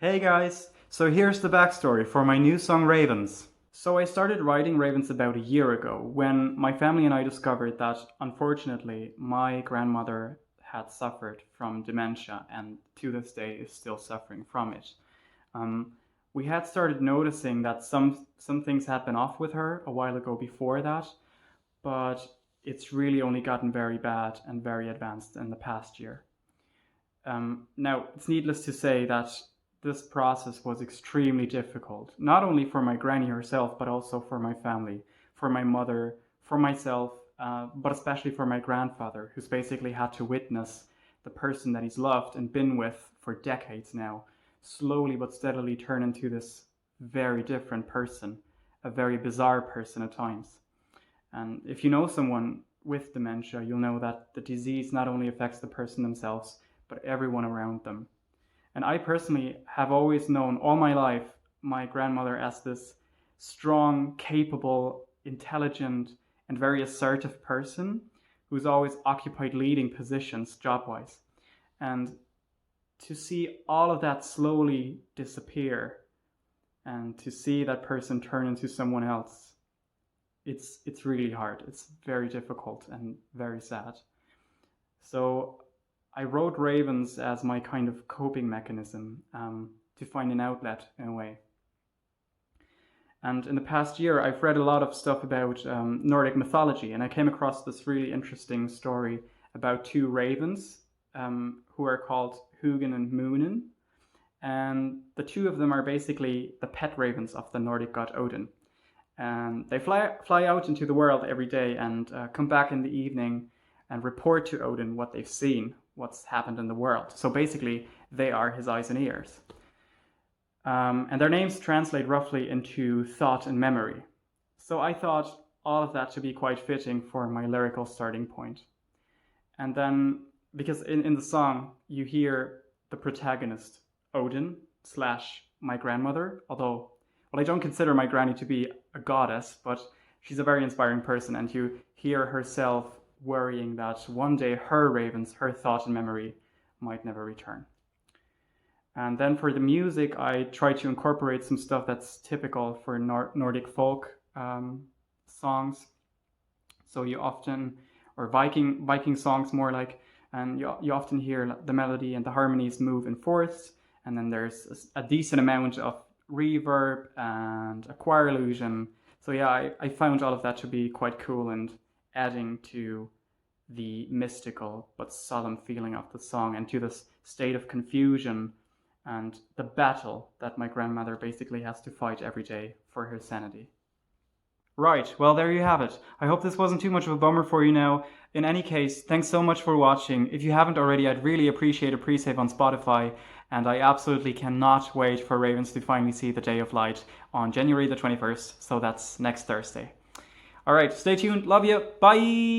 Hey guys, so here's the backstory for my new song Ravens. So I started writing Ravens about a year ago when my family and I discovered that unfortunately my grandmother had suffered from dementia and to this day is still suffering from it. Um, we had started noticing that some things had been off with her a while ago before that, but it's really only gotten very bad and very advanced in the past year. Now, it's needless to say that this process was extremely difficult, not only for my granny herself, but also for my family, for my mother, for myself, but especially for my grandfather, who's basically had to witness the person that he's loved and been with for decades now, slowly but steadily turn into this very different person, a very bizarre person at times. And if you know someone with dementia, you'll know that the disease not only affects the person themselves, but everyone around them. And I personally have always known all my life my grandmother as this strong, capable, intelligent, and very assertive person who's always occupied leading positions job wise. And to see all of that slowly disappear and to see that person turn into someone else, it's really hard. It's very difficult and very sad. So I wrote Ravens as my kind of coping mechanism to find an outlet in a way. And in the past year, I've read a lot of stuff about Nordic mythology, and I came across this really interesting story about two ravens who are called Hugin and Munin. And the two of them are basically the pet ravens of the Nordic god Odin. And they fly out into the world every day and come back in the evening and report to Odin what they've seen, what's happened in the world. So basically, they are his eyes and ears. And their names translate roughly into thought and memory. So I thought all of that should be quite fitting for my lyrical starting point. And then, because in the song, you hear the protagonist, Odin, slash my grandmother, although, well, I don't consider my granny to be a goddess, but she's a very inspiring person, and you hear herself worrying that one day her ravens, her thought and memory, might never return. And then for the music, I try to incorporate some stuff that's typical for Nordic folk songs. So you often, or Viking songs more like, and you often hear the melody and the harmonies move in fourths, and then there's a decent amount of reverb and a choir illusion. So yeah, I found all of that to be quite cool and adding to the mystical but solemn feeling of the song and to this state of confusion and the battle that my grandmother basically has to fight every day for her sanity. Right, well, there you have it. I hope this wasn't too much of a bummer for you now. In any case, thanks so much for watching. If you haven't already, I'd really appreciate a pre-save on Spotify, and I absolutely cannot wait for Ravens to finally see the day of light on January the 21st, so that's next Thursday. Alright, stay tuned, love you, bye!